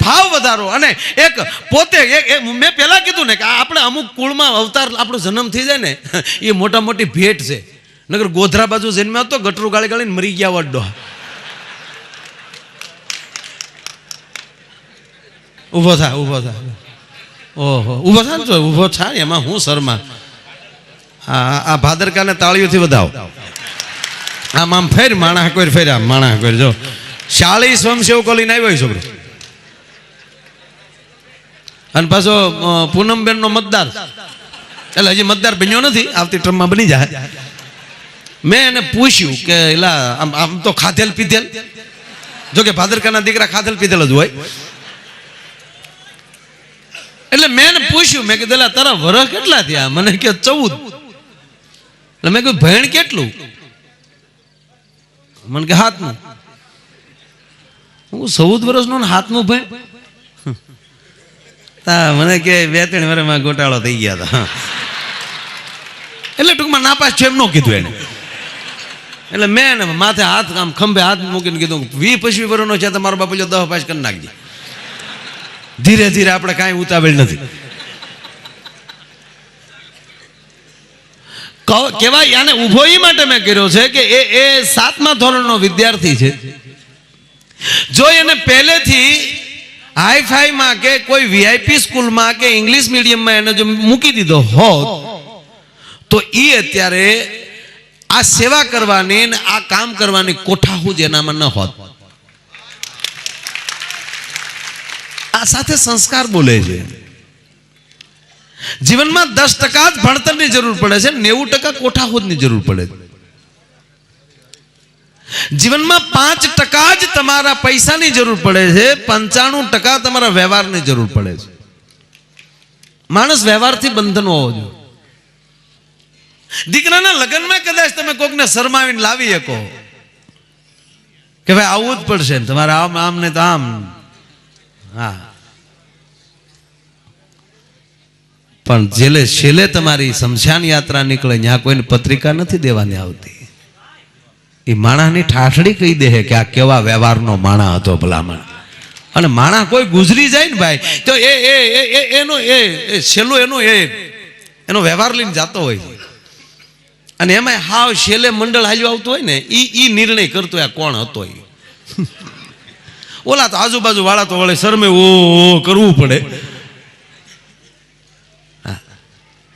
ભાવ વધારો. અને એક પોતે મેં પહેલા કીધું ને કે આપણે અમુક કુળમાં અવતાર આપણો જન્મ થઈ જાય ને એ મોટા મોટી ભેટ છે. નગર ગોધરા બાજુ જન્મ્યો હતો, ગટરું ગાળી ગાળીને મરી ગયા વડો. ઊભો થા, ઊભો થા. ઓહો, ઊભો થા ને, તો ઊભો થાય એમાં હું શર્મા. આ ભાદરકાને તાળીઓથી વધાવો. આમ ફેર માણા કોઈ ફેર, આમ માણા કોઈ. જો 40 સ્વયંસેવકો લઈને આવ્યો છોકરો. અને પાછો પૂનમબેન નો મતદાર, એટલે હજી મતદાર બન્યો નથી, આવતી ટ્રમમાં બની જાય. મેં એને પૂછ્યું કે એલા આમ તો ખાધેલ પીધેલ, જો કે ભાદરકાના દીકરા ખાધેલ પીધેલ જ હોય. એટલે મેં એને પૂછ્યું, મેં કીધું તારા વરહ કેટલા થયા? મને કે 14. એટલે મેં કીધું ભેણ કેટલું? મને કે 7નું. હું 14 વર્ષનો 7નું ભેણ? મને કે 2-3 વર્ષમાં ગોટાળો થઈ ગયા હતા. એટલે ટૂંકમાં નાપાસ છે એમ ન કીધું એને. એટલે મેં એને માથે હાથ, આમ ખંભે હાથ મૂકીને કીધું 20-25 વર્ષનો છે તો મારો બાપુ 10 પાસ કરી નાખજે. ધીરે ધીરે આપણે કાંઈ ઉતાવળ નથી. કહેવાય આને ઊભો એ માટે મેં કર્યો છે કે એ 7મા ધોરણનો વિદ્યાર્થી છે. જો એને પહેલેથી હાઈફાઈમાં કે કોઈ વીઆઈપી સ્કૂલમાં કે ઇંગ્લિશ મીડિયમમાં એને જો મૂકી દીધો હોત તો એ અત્યારે આ સેવા કરવાની ને આ કામ કરવાની કોઠાહુ જ એનામાં ન હોત. આ સાથે સંસ્કાર બોલે છે. જીવનમાં 10% જ ભણતરની જરૂર પડે છે, 90% કોઠાહુદની જરૂર પડે છે. જીવનમાં 5% જ તમારા પૈસાની જરૂર પડે છે, 95% તમારા વ્યવહારની જરૂર પડે છે. માણસ વ્યવહારથી બંધન હોવો જોઈએ. દીકરાના લગ્નમાં કદાચ તમે કોકને શરમાવીને લાવી શકો કે ભાઈ આવવું જ પડશે તમારે, આમ ને તો આમ. હા, પણ જેલે છેલ્લે તમારી શમશાન યાત્રા નીકળે ત્યાં કોઈને પત્રિકા નથી દેવાની આવતી. એ માણાની ઠાઠડી કહી દે કે આ કેવા વ્યવહારનો માણા હતો ભલામણ. અને માણા કોઈ ગુજરી જાય ને ભાઈ તો એનો છેલ્લો એનો વ્યવહાર લઈને જતો હોય છે. અને એમાં હાવ છેલ્લે મંડળ હાલ્યું આવતું હોય ને એ નિર્ણય કરતો આ કોણ હતો. ઓલા તો આજુબાજુ વાળા તો વળે શરમે ઓ કરવું પડે.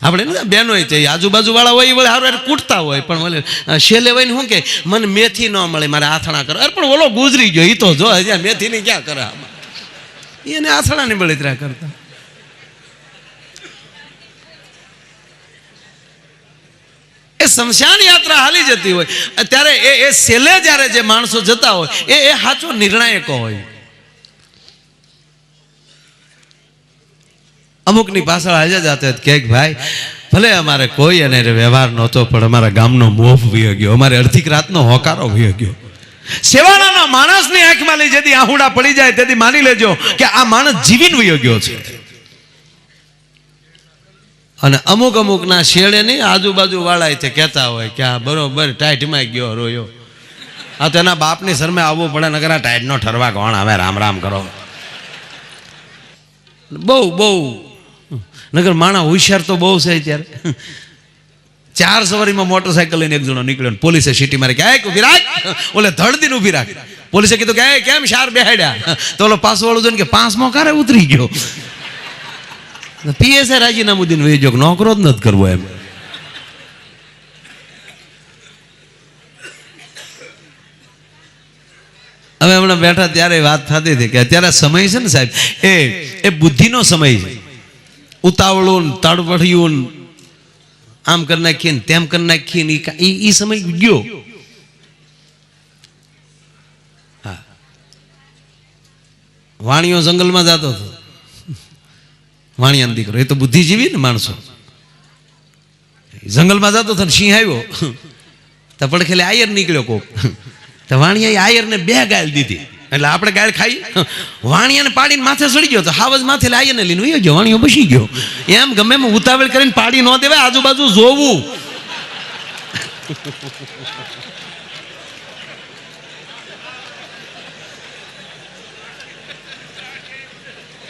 આપણે બેનો છે આજુબાજુ વાળા હોય વળે હારું કૂટતા હોય, પણ વળે છેલ્લે હોય ને શું કે મને મેથી ન મળે મારે આથણા કરે. અરે પણ ઓલો ગુજરી ગયો, એ તો જો હજી મેથી ની ક્યાં કરે, એને આથણા ની બળતરા કરતા. એ શમશાન યાત્રા હાલી જતી હોય ત્યારે એ છેલ્લે જ્યારે જે માણસો જતા હોય એ સાચો નિર્ણાયકો હોય. અમુકની પાછળ હાજર જતા કે ભાઈ ભલે અમારે કોઈ અને વ્યવહાર નહોતો પણ અમારા ગામનો મોહ વયો ગયો, અમારે અડધીક રાતનો હોકારો વયો ગયો. સેવાળાના માણસની આંખમાં લઈ જેથી આહુડા પડી જાય તેથી માની લેજો કે આ માણસ જીવીને વયો ગયો છે. અને અમુકના શેડે નહીં આજુબાજુ વાળા તે કહેતા હોય કે આ બરોબર ટાઈટમાં ગયો રોયો, આ તો એના બાપની શરમે આવવું પડે નકર આ ટાઈટનો ઠરવા કોણ આવે, રામ રામ કરો. બહુ નગર માણા હોશિયાર તો બહુ છે. ત્યારે 4 સવારીમાં મોટરસાયકલ લઈને એક જણો નીકળ્યો, પોલીસે સીટી મારી કે ઉભી રાખ, ઓલે ધડદીને ઉભી રાખ. પોલીસે કીધું કે કેમ શાર બેહાડ્યા? તો ઓલો પાછો વાળું જોઈને કે 5મો કારે ઉતરી ગયો. પીએસઆઈ રાજીનામું દઈને વહી ગયો, નોકરો જ નથી કરવો એમ. હવે હમણાં બેઠા ત્યારે વાત થતી હતી કે અત્યારે સમય છે ને સાહેબ એ બુદ્ધિનો સમય છે. ઉતાવળું તડપડિયું આમ કરી નાખીએ તેમ કરી નાખીએ એ સમય ગયો. હા, વાણિયો જંગલમાં જતો હતો, વાણિયાનો દીકરો, એ તો બુદ્ધિજીવી ને માણસો. જંગલમાં જતો હતો ને સિંહ આવ્યો તો પડખેલે આયર નીકળ્યો કોક, તો વાણિયાએ આયરને 2 ગાય દીધી. એટલે આપણે ગાય ખાઈ, વાણિયાને પાડીને માથે ચડી ગયો તો હાવજ માથે આયરને લઈને વયો ગયો, વાણિયો બસી ગયો. એમ ગમે એમ ઉતાવળ કરીને પાડી ન દેવાય, આજુબાજુ જોવું.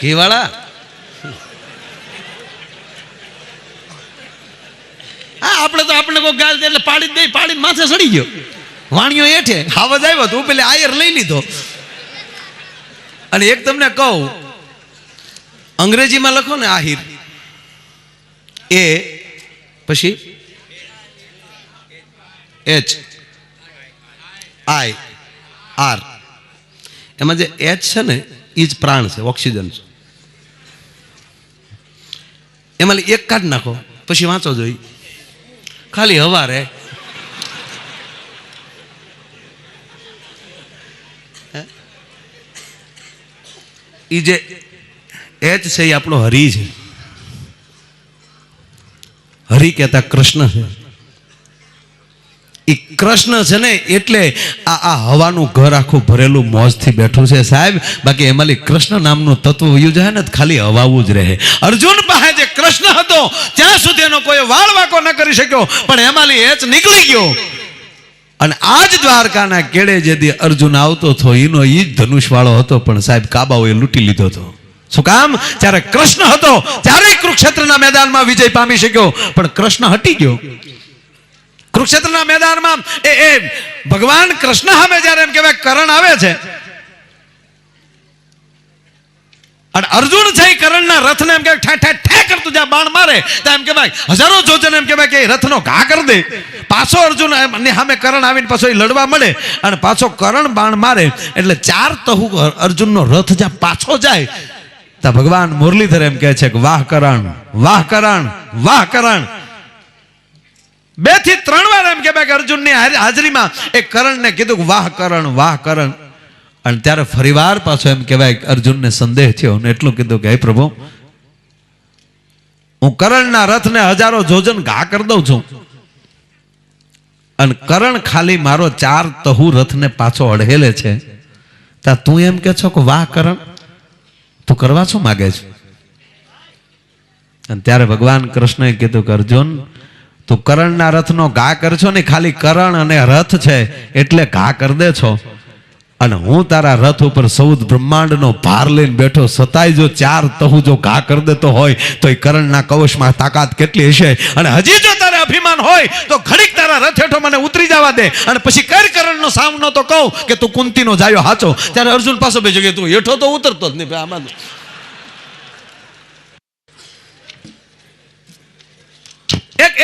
ઘીવાળા હા, આપણે તો આપણે કોઈ ગાલ દે એટલે પાડી દે, પાડીને માથે સડી ગયો, વાણિયો હેઠે હાવજ આવ્યો તો પેલે આયર લઈ લીધો. અને એક તમને કહું, અંગ્રેજીમાં લખો ને આહિર, એ પછી HIR, એમાં જે H છે ને એ જ પ્રાણ છે, ઓક્સિજન છે. એમાં એક કાઢ નાખો પછી વાંચો જોઈ, ખાલી હવા રે. એ જે H છે એ આપણો હરિ છે. હરિ કહેતા કૃષ્ણ છે. એ કૃષ્ણ છે ને એટલે આ હવાનું ઘર આખું ભરેલું મોજથી બેઠું છે સાહેબ. બાકી એમાં કૃષ્ણ નામનું તત્વ વયું જાય ને ખાલી હવાવું જ રહે. અર્જુન પાસે જે કૃષ્ણ હતો ત્યાં સુધી એનો કોઈ વાળ વાકો ન કરી શક્યો, પણ એમાં H નીકળી ગયો. અને આજ દ્વારકાના કેળે જેથી અર્જુન આવતો હતો એનો એ જ ધનુષ વાળો હતો, પણ સાહેબ કાબાઓએ લૂંટી લીધો હતો. શું કામ? જ્યારે કૃષ્ણ હતો ત્યારે કુરુક્ષેત્રના મેદાનમાં વિજય પામી શક્યો, પણ કૃષ્ણ હટી ગયો. કુરુક્ષેત્રના મેદાનમાં એ ભગવાન કૃષ્ણ સામે જ્યારે એમ કહેવાય કરણ આવે છે, અને અર્જુન છે એ કરણના રથને એમ કે ઠે ઠે ઠે કરતું જ્યાં બાણ મારે તો એમ કહેવાય હજારો જોજન એમ કહેવાય કે રથનો ઘા કરી દે. પાછો અર્જુન સામે કરણ આવીને પાછો એ લડવા મળે અને પાછો કરણ બાણ મારે એટલે 4 તહુ અર્જુનનો રથ જ્યાં પાછો જાય ત્યાં ભગવાન મુરલીધર એમ કહે છે કે વાહ કરણ, વાહ કરણ, વાહ કરણ. 2 થી 3 વાર એમ કહેવાય કે અર્જુનની હાજરીમાં એ કરણને કીધું કે વાહ કરણ, વાહ કરણ. અને ત્યારે ફરીવાર પાછો એમ કહેવાય અર્જુનને સંદેહ થયો ને એટલું કીધું કે હે પ્રભુ, હું કરણના રથને હજારો જોજન ઘા કરી દઉં છું, અને કરણ ખાલી મારો 4 તહુ રથને પાછો અડહેલે છે, ત્યાં તું એમ કે છો કે વાહ કરણ, તું કરવા શું માગે છે? અને ત્યારે ભગવાન કૃષ્ણએ કીધું કે અર્જુન, તું કરણના રથનો ઘા કરશો ને, ખાલી કરણ અને રથ છે એટલે ઘા કરી દે છો, અને હું તારા રથ ઉપર 14 બ્રહ્માંડનો ભાર લઈને બેઠો છતાંય જો 4 તહુ જો ઘા કરી દેતો હોય તો એ કરણના કવચમાં તાકાત કેટલી હશે. અને હજી જો તારે અભિમાન હોય તો ઘડીક તારા રથ હેઠો મને ઉતરી જવા દે, અને પછી કર કરણનો સામનો તો કહું કે તું કુંતીનો જાયો હાચો. ત્યારે અર્જુન પાછો બેજો કે તું હેઠો તો ઉતરતો જ નહીં. આમાં એક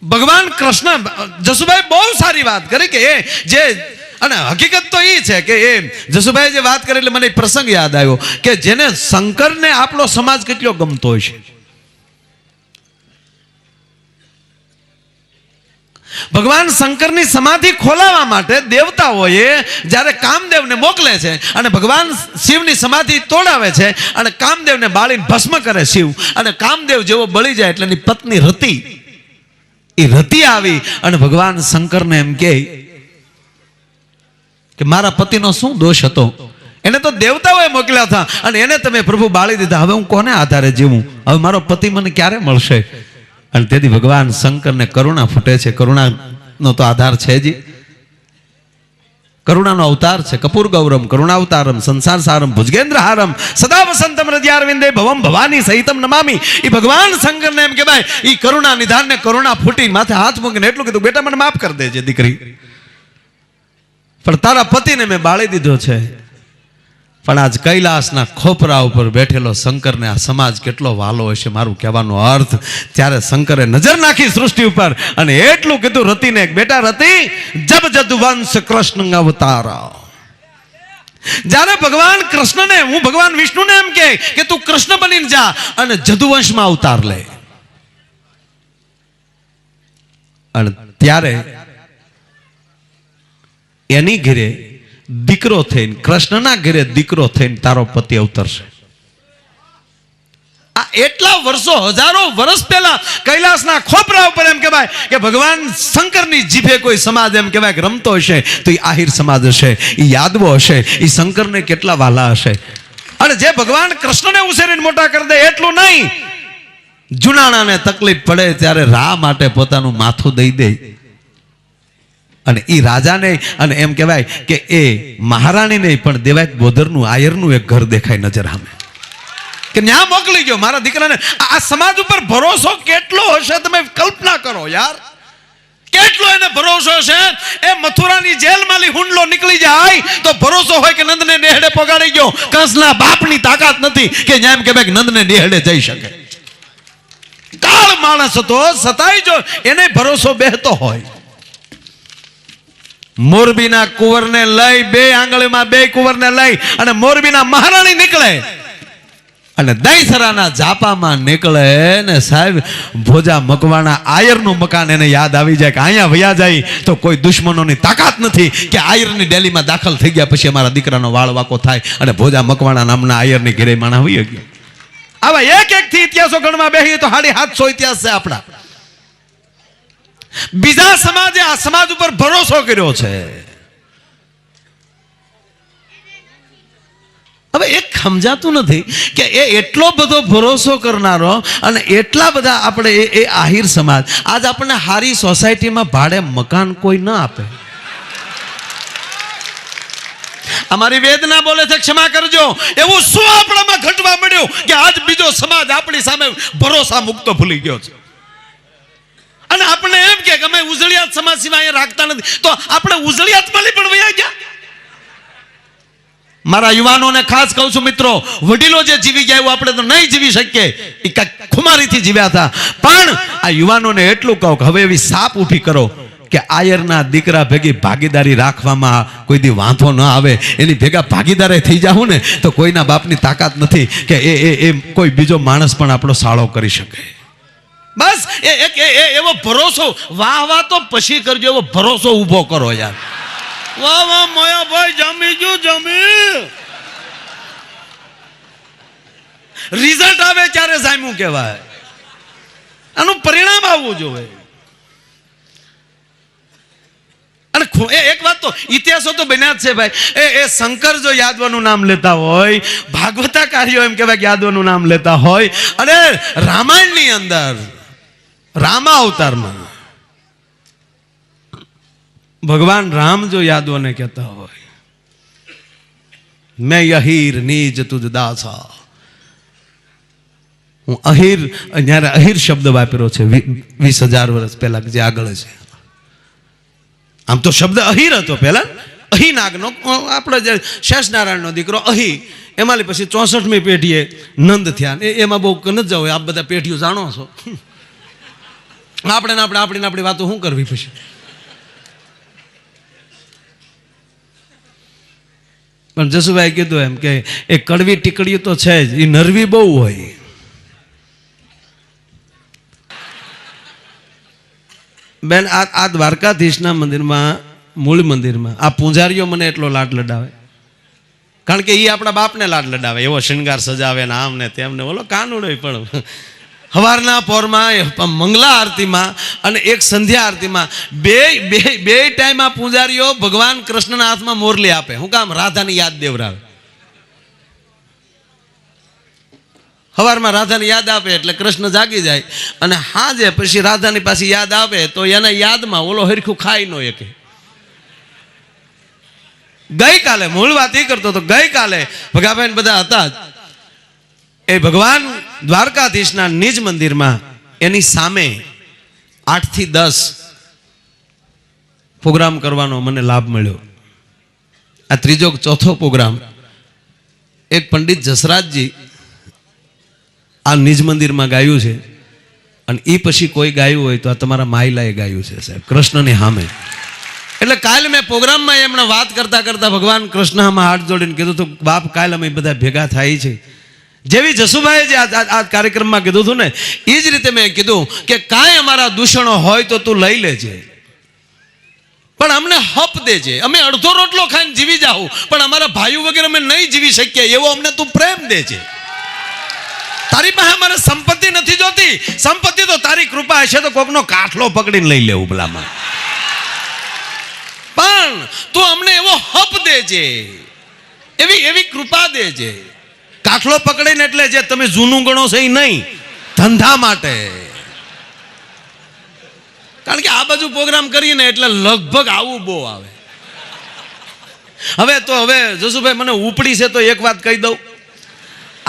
ભગવાન કૃષ્ણ જસુભાઈ બહુ સારી વાત કરી કે એ જે, અને હકીકત તો એ છે કે એ જસુભાઈ જે વાત કરી એટલે મને પ્રસંગ યાદ આવ્યો કે જેને શંકરને આપણો સમાજ કેટલો ગમતો હોય છે. ભગવાન શંકરની સમાધિ ખોલાવવા માટે દેવતાઓએ જ્યારે કામદેવને મોકલે છે અને ભગવાન શિવની સમાધિ તોડાવે છે અને કામદેવને બાળીને ભસ્મ કરે શિવ, અને કામદેવ જેવો બળી જાય એટલે એની પત્ની રતિ, એ રતિ આવી અને ભગવાન શંકરને એમ કહે કે મારા પતિનો શું દોષ હતો? એને તો દેવતાઓએ મોકલ્યા હતા અને એને તમે પ્રભુ બાળી દીધા, હવે હું કોને આધારે જીવું? હવે મારો પતિ મને ક્યારે મળશે? અને તેથી ભગવાન શંકરને કરુણા ફૂટે છે. કરુણાનો તો આધાર છે જ, કરુણાનો અવતાર છે. કપૂર ગૌરમ કરુણાવતારમ સંસાર સારમ ભુજગેન્દ્ર હારમ સદા વસંતમ હૃદયારવિંદે ભવમ ભવાની સહિતમ નમામી. એ ભગવાન શંકરને એમ કહેવાય એ કરુણા નિધાનને કરુણા ફૂટી માથે હાથ મૂકીને એટલું કીધું, બેટા મને માફ કરી દેજે દીકરી, પણ તારા પતિને મેં બાળી દીધો છે. પણ આજ કૈલાસના ખોપરા ઉપર બેઠેલો શંકરને આ સમાજ કેટલો વાલો હશે, મારું કહેવાનો અર્થ. ત્યારે શંકરે નજર નાખી સૃષ્ટિ ઉપર અને એટલું કીધું રતિને, બેટા રતિ, જબ જદુવંશ કૃષ્ણ અવતારા. જ્યારે ભગવાન કૃષ્ણને, હું ભગવાન વિષ્ણુને એમ કે તું કૃષ્ણ બનીને જા અને જદુવંશમાં અવતાર લે. અને ત્યારે એની ઘરે દીકરો થઈને, કૃષ્ણના ઘરે દીકરો થઈને તારો પતિ અવતરશે. આ એટલા વર્ષો, હજારો વર્ષ પહેલા કૈલાસના ખોપરા ઉપર એમ કહેવાય કે ભગવાન શંકરની જીભે કોઈ સમાજ એમ કહેવાય કે રમતો હશે તો એ આહિર સમાજ હશે, એ યાદવો હશે, એ શંકરને કેટલા વાલા હશે. અને જે ભગવાન કૃષ્ણને ઉછેરીને મોટા કરી દે એટલું નહીં, જુનાણાને તકલીફ પડે ત્યારે રા માટે પોતાનું માથું દઈ દે અને એ રાજાને અને એમ કહેવાય કે એ મહારાણી નહીં પણ દેવાય બોધરનું આયરનું એક ઘર દેખાય નજર સામે કે ન્યા મોકલી ગયો મારા દીકરાને. આ સમાજ ઉપર ભરોસો કેટલો હશે તમે કલ્પના કરો યાર, કેટલો એને ભરોસો છે. એ મથુરાની જેલમાંથી હુંડલો નીકળી જાય તો ભરોસો હોય કે નંદને નેહડે પગાડી ગયો. કંસના બાપની તાકાત નથી કે એમ કે નંદને નેહડે જઈ શકે. કાળ માણસ હતો છતાંય જો એને ભરોસો બેહતો હોય. મોરબીના કુંવરને લઈ બે આંગળીમાં બે કુંવરને લઈ અને મોરબીના મહારાણી નીકળે અને દહીસરાના ઝાપામાં નીકળે ને સાહેબ ભોજા મકવાણા આયરનું મકાન એને યાદ આવી જાય કે અહીંયા વયા જાય તો કોઈ દુશ્મનોની તાકાત નથી કે આયરની ડેલીમાં દાખલ થઈ ગયા પછી અમારા દીકરાનો વાળ વાકો થાય અને ભોજા મકવાણા નામના આયરની ઘેરે માણા હોઈ ગયા. આવા એક થી ઇતિહાસો ગણવા બેહીએ તો 750 ઇતિહાસ છે આપણા. બીજા સમાજે આ સમાજ ઉપર ભરોસો કર્યો છે. હવે એક સમજાતું નથી કે એ એટલો બધો ભરોસો કરનારો અને એટલા બધા આપણે એ આહિર સમાજ આજ આપણને હારી સોસાયટીમાં ભાડે મકાન કોઈ ન આપે. અમારી વેદના બોલે છે ક્ષમા કરજો. એવું શું આપણામાં ઘટવા મળ્યું કે આજ બીજો સમાજ આપણી સામે ભરોસા મુક્તો ભૂલી ગયો છે અને આપણે એમ કે અમે ઉજળિયાત સમાજ સિવાય રાખતા નથી તો આપણે ઉજળિયાતમાં પણ વયા ગયા. મારા યુવાનોને ખાસ કહું છું મિત્રો, વડીલો જે જીવી ગયા એવું આપણે તો નહીં જીવી શકીએ. એ કાંઈક ખુમારીથી જીવ્યા હતા. પણ આ યુવાનોને એટલું કહું કે હવે એવી સાપ ઉઠી કરો કે આયરના દીકરા ભેગી ભાગીદારી રાખવામાં કોઈ દી વાંધો ન આવે. એની ભેગા ભાગીદારે થઈ જાઉં ને તો કોઈના બાપની તાકાત નથી કે એ કોઈ બીજો માણસ પણ આપણો સાળો કરી શકે. બસ એવો ભરોસો વાહ વાહ તો પછી કરજો, એવો ભરોસો ઊભો કરો યાર. વાહ વાહ મોયાભાઈ જમી ગયું જમી. રિઝલ્ટ આવે ત્યારે જામ્યું કહેવાય. આનું પરિણામ આવવું જોઈએ. અને એક વાત તો ઇતિહાસો તો બન્યા જ છે ભાઈ. એ શંકર જો યાદવાનું નામ લેતા હોય, ભાગવતાકારીઓ એમ કહેવાય યાદવાનું નામ લેતા હોય, અને રામાયણની અંદર રામા અવતારમાં ભગવાન રામ જો યાદવોને કહેતા હોય મેં અહીર નીજ તુજ દાસા. હું અહીર, જ્યારે અહીર શબ્દ વાપર્યો છે 20,000 વર્ષ પહેલા જે આગળ છે. આમ તો શબ્દ અહીર હતો પહેલા. અહી નાગનો આપણો જે શેષનારાયણનો દીકરો અહી, એમાં પછી 64મી પેઢીએ નંદ થયા. એમાં બહુ ન જ હોય. આપ બધા પેઢીઓ જાણો છો. આપણે આપણી વાતો શું કરવી પછી. પણ જસુભાઈ કીધું એમ કે એ કડવી ટીકડીઓ તો છે જ, એ નરવી બહુ હોય. બેન આ દ્વારકાધીશના મંદિરમાં, મૂળ મંદિરમાં આ પૂંજારીઓ મને એટલો લાડ લડાવે કારણ કે એ આપણા બાપને લાડ લડાવે. એવો શૃંગાર સજાવે ને આમ ને તેમને. બોલો કાનુડો પણ સવારના પોરમાં મંગલા આરતીમાં અને એક સંધ્યા આરતીમાં બે ટાઈમ આ પૂંજારીઓ ભગવાન કૃષ્ણના હાથમાં મોરલી આપે. હું કામ? રાધાની યાદ દેવરાવે. સવારમાં રાધાની યાદ આપે એટલે કૃષ્ણ જાગી જાય અને હાજે પછી રાધાની પાછી યાદ આવે તો એના યાદમાં ઓલો હરખું ખાઈ નો એકે. ગઈકાલે મૂળ વાત એ કરતો તો ગઈકાલે ભગાભાઈ બધા હતા એ ભગવાન દ્વારકાધીશના નિજ મંદિરમાં એની સામે 8 થી 10 પ્રોગ્રામ કરવાનો મને લાભ મળ્યો. આ ત્રીજો ચોથો પ્રોગ્રામ એક પંડિત જસરાજજી આ નિજ મંદિરમાં ગાયું છે અને એ પછી કોઈ ગાયું હોય તો આ તમારા માયલાએ ગાયું છે સાહેબ, કૃષ્ણની સામે. એટલે કાલે મેં પ્રોગ્રામમાં એમણે વાત કરતા કરતા ભગવાન કૃષ્ણમાં હાથ જોડીને કીધું હતું બાપ કાલે અમે બધા ભેગા થાય છે. જેવી જસુભાઈએ જે આ કાર્યક્રમમાં કીધું હતું ને એ જ રીતે મેં કીધું કે કાંઈ અમારા દૂષણો હોય તો તું લઈ લેજે પણ અમને હપ દેજે. અમે અડધો રોટલો ખાઈને જીવી જાઉં પણ અમારા ભાઈઓ વગેરે અમે નહીં જીવી શકીએ એવો અમને તું પ્રેમ દેજે. તારી પાસે અમારે સંપત્તિ નથી જોતી, સંપત્તિ તો તારી કૃપા હશે તો કોકનો કાઠલો પકડીને લઈ લેવું ભલામાં. પણ તું અમને એવો હપ દેજે, એવી કૃપા દેજે. કાઠલો પકડીને એટલે જે તમે જૂનું ગણો છો એ નહીં, ધંધા માટે કારણ કે આ બાજુ પ્રોગ્રામ કરીએ ને એટલે લગભગ આવું બહુ આવે. હવે જસુભાઈ મને ઉપડી છે તો એક વાત કહી દઉં.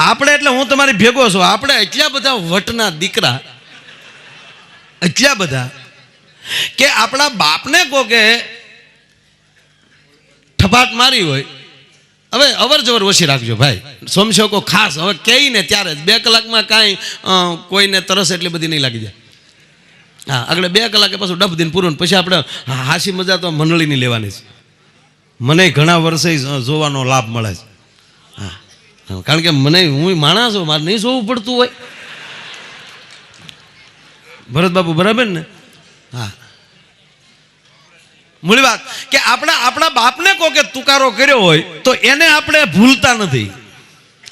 આપણે એટલે હું તમારી ભેગો છું, આપણે એટલા બધા વટના દીકરા, એટલા બધા કે આપણા બાપને કહો કે ઠપાટ મારી હોય, હવે અવર જવર ઓછી રાખજો ભાઈ, સમજો કો ખાસ હવે કહીને ત્યારે જ 2 કલાકમાં કાંઈ કોઈને તરસ એટલી બધી નહીં લાગી જાય. હા, આગળ 2 કલાકે પાછું ડબ દિન પૂરું, પછી આપણે હાસી મજા તો મંડળીની લેવાની છે. મને ઘણા વર્ષે જોવાનો લાભ મળે છે. હા, કારણ કે હું માણસ છું, મારે નહીં જોવું પડતું હોય. ભરત બાપુ બરાબર ને? હા, મૂળ વાત કે આપણા બાપને કહો કે તુકારો કર્યો હોય તો એને આપણે ભૂલતા નથી.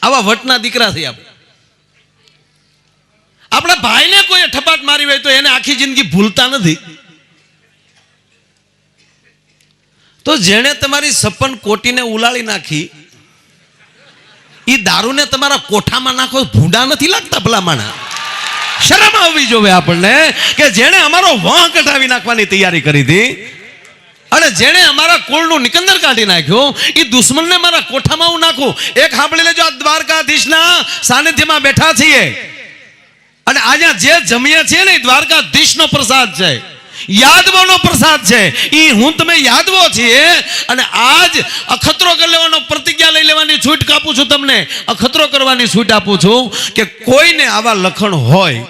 આવા વટના દીકરા થઈ આપણે. આપણા ભાઈને કોઈ ઠપાટ મારી હોય તો એને આખી જિંદગી ભૂલતા નથી. તો જેણે તમારી 56 કોટીને ઉલાળી નાખી, એ દારૂને તમારા કોઠામાં નાખો, ભૂંડા નથી લાગતા ભલામણા? શરમ આવવી જોવે આપણને કે જેણે અમારો વાહ કઢાવી નાખવાની તૈયારી કરી હતી અને જેણે અમારા કુળનું નિકંદર કાઢી નાખ્યું, એ દુશ્મનને મારા કોઠામાં હું નાખું. એક સાંભળી લેજો, આ દ્વારકાધીશના સાનિધ્યમાં બેઠા છીએ અને અહીંયા જે જમીએ છીએ ને એ દ્વારકાધીશનો પ્રસાદ છે, યાદવોનો પ્રસાદ છે. એ હું તમે યાદવો છીએ અને આજ અખતરો કરી લેવાનો, પ્રતિજ્ઞા લઈ લેવાની છૂટ આપું છું તમને. અખતરો કરવાની છૂટ આપું છું કે કોઈને આવા લખણ હોય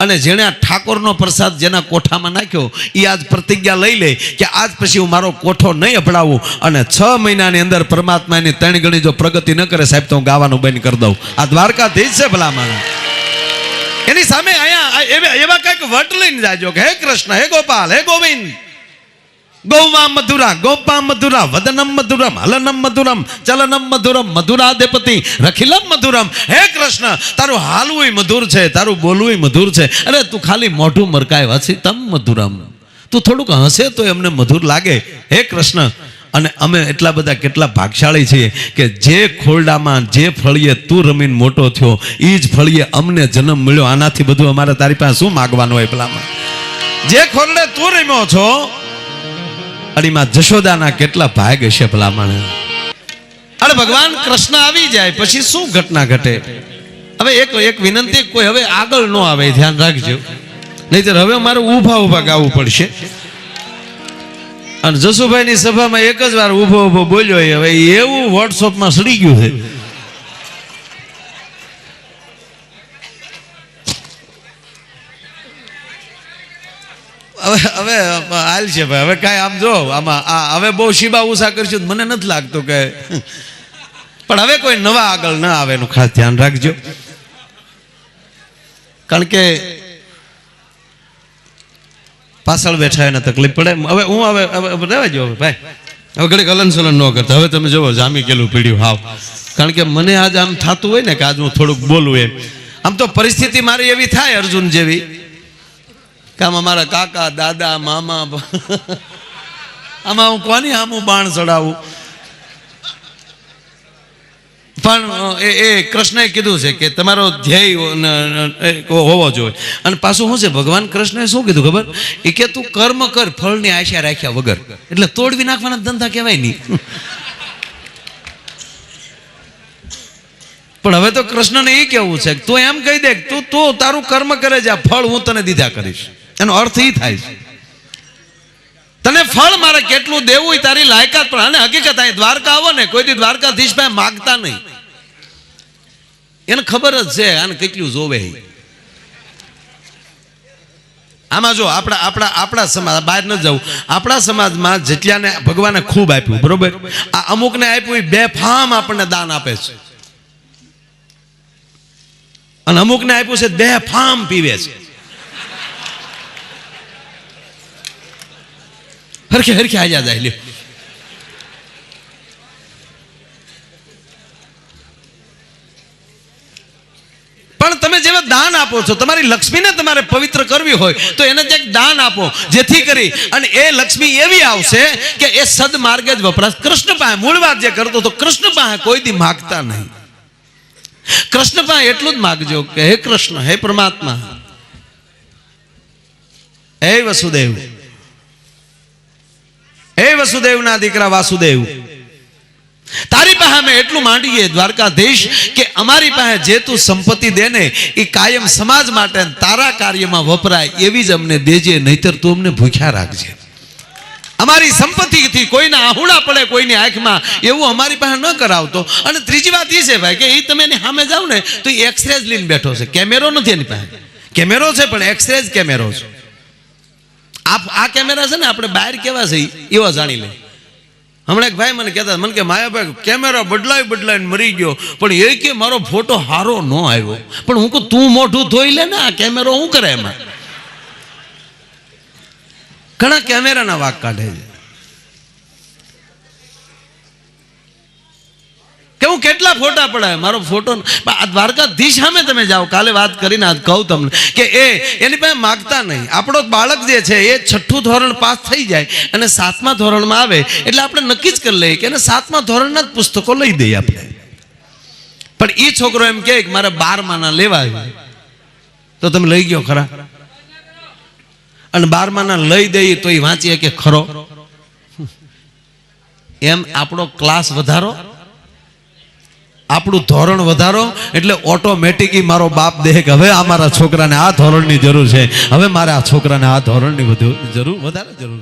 અને જેણે આ ઠાકોરનો પ્રસાદ જેના કોઠામાં નાખ્યો, એ આજ પ્રતિજ્ઞા લઈ લે કે આજ પછી હું મારો કોઠો નહીં અપડાવું અને 6 મહિનાની અંદર પરમાત્માની 3 ગણી જો પ્રગતિ ન કરે સાહેબ તો હું ગાવાનું બંધ કરી દઉં. આ દ્વારકાધીશ છે ભલામણ. એની સામે અહીંયા એવા કંઈક વટ લઈને જાજો કે હે કૃષ્ણ, હે ગોપાલ, હે ગોવિંદ, ગૌવા મધુરા, ગોપા મધુરા, વદનમ મધુરમ, હલનમ મધુરમ, ચલનમ મધુરમ, મધુરાધિપતિ રખિલમ મધુરમ. હે કૃષ્ણ, તારું હાલવું મધુર છે, તારું બોલવું મધુર છે. અરે તું ખાલી મોઢું મરકાય વાસી તમ મધુરમ, તું થોડુંક હસે તો એમને મધુર લાગે. હે કૃષ્ણ, અને અમે એટલા બધા કેટલા ભાગશાળી છીએ કે જે ખોરડામાં જે ફળીએ તું રમીને મોટો થયો, એ જ ફળીએ અમને જન્મ મળ્યો. આનાથી બધું અમારે તારી પાસે શું માગવાનું હોય? ભલામાં જે ખોરડે તું રમ્યો છો, અડીમાં જશોદાના કેટલા ભાગ હશે ભલામણ. અરે ભગવાન કૃષ્ણ આવી જાય પછી શું ઘટના ઘટે? હવે એક વિનંતી, કોઈ હવે આગળ ન આવે ધ્યાન રાખજો, નહીતર હવે મારે ઊભા ગાવું પડશે. અને જસુભાઈની સભામાં એક જ વાર ઊભો બોલ્યો, હવે એવું વોટ્સઅપમાં સડી ગયું છે. હવે હાલ છે ભાઈ, હવે કાંઈ આમ જો આમાં હવે બહુ શીબા ઉષા કરશું મને નથી લાગતું કે, પણ હવે કોઈ નવા આગળ ના આવે એનું ખાસ ધ્યાન રાખજો. કારણ કે પાછળ બેઠા એને તકલીફ પડે. હવે હું રહેવા જો ભાઈ, હવે ઘડીક હલનસલન ન કરતા. હવે તમે જુઓ જામી ગયેલું પીડ્યું હાવ. કારણ કે મને આજ આમ થતું હોય ને કે આજ હું થોડુંક બોલું એમ. આમ તો પરિસ્થિતિ મારી એવી થાય અર્જુન જેવી કે આમાં મારા કાકા, દાદા, મામા, આમાં હું કોની આમું બાણ ચડાવું? પણ એ કૃષ્ણએ કીધું છે કે તમારો ધ્યેય હોવો જોઈએ. અને પાછું શું છે, ભગવાન કૃષ્ણએ શું કીધું ખબર? એ કે તું કર્મ કર ફળની આશા રાખ્યા વગર. એટલે તોડવી નાખવાના ધંધા કહેવાય નહીં. પણ હવે તો કૃષ્ણને એ કેવું છે તું એમ કહી દે તું તારું કર્મ કરે જા, ફળ હું તને દીધા કરીશ. એનો અર્થ એ થાય છે તને ફળ મારે કેટલું દેવું એ તારી લાયકાત. પણ અને હકીકત અહીં દ્વારકા આવો ને, કોઈ દી દ્વારકાધીશ પાસે માગતા નહીં. એને ખબર જ છે આને કેટલું જોવે. આમાં જો આપણા સમાજ, બહાર ન જવું, આપણા સમાજમાં જેટલાને ભગવાને ખૂબ આપ્યું, બરોબર, આ અમુકને આપ્યું એ બેફામ આપણને દાન આપે છે, અને અમુકને આપ્યું છે બેફામ પીવે છે. હરખે આજા જાય લ્યો. પણ તમે જેવા દાન આપો છો, તમારી લક્ષ્મીને તમારે પવિત્ર કરવી હોય તો એને જ એક દાન આપો, જેથી કરી અને એ લક્ષ્મી એવી આવશે કે એ સદમાર્ગે જ વપરાશ. કૃષ્ણ પાસે મૂળ વાત જે કરતો તો કૃષ્ણ પાસે કોઈ દી માગતા નહીં. કૃષ્ણ પાસે એટલું જ માગજો કે હે કૃષ્ણ, હે પરમાત્મા, હે વસુદેવ, હે વસુદેવના દીકરા વાસુદેવ, તારી પાસે અમે એટલું માંડીએ દ્વારકાધીશ કે અમારી પાસે જે તું સંપત્તિ દે ને એ કાયમ સમાજ માટે તારા કાર્યમાં વપરાય એવી જ અમને દેજે, નહીતર તું અમને ભૂખ્યા રાખજે. અમારી સંપત્તિથી કોઈના આહુડા પડે કોઈની આંખમાં એવું અમારી પાસે ન કરાવતો. અને ત્રીજી વાત એ છે ભાઈ કે એ તમે એની સામે જાઓ ને તો એક્સરે જ લઈને બેઠો છે, કેમેરો નથી એની પાસે. કેમેરો છે પણ એક્સરે જ કેમેરો છે. આ કેમેરા છે ને આપણે બહાર કેવા છે એવા જાણી લે. હમણાં એક ભાઈ મને કહેતા, મને કે માયાભાઈ કેમેરા બદલાઈને મરી ગયો, પણ એ કે મારો ફોટો હારો ન આવ્યો. પણ હું કહું તું મોઢું ધોઈ લે ને, આ કેમેરો શું કરે એમાં? ઘણા કેમેરાના વાક કાઢે છે કે હું કેટલા ફોટા પડાય, મારો ફોટો. આ દ્વારકાધીશ સામે તમે જાઓ, કાલે વાત કરીને આજ કહું તમને કે એની પાસે માગતા નહીં. આપણો બાળક જે છે એ 6ઠું ધોરણ પાસ થઈ જાય અને 7મા ધોરણમાં આવે એટલે આપણે નક્કી જ કરી લઈએ કે એને 7મા ધોરણના જ પુસ્તકો લઈ દઈએ આપણે. પણ એ છોકરો એમ કે મારે 12માના લેવા છે, તો તમે લઈ ગયો ખરા? અને 12માના લઈ દઈએ તો એ વાંચીએ કે ખરો? એમ આપણો ક્લાસ વધારો, આપણું ધોરણ વધારો એટલે ઓટોમેટિક મારો બાપ દે કે હવે અમારા છોકરાને આ ધોરણની જરૂર છે, હવે મારે આ છોકરાને આ ધોરણની વધારે જરૂર.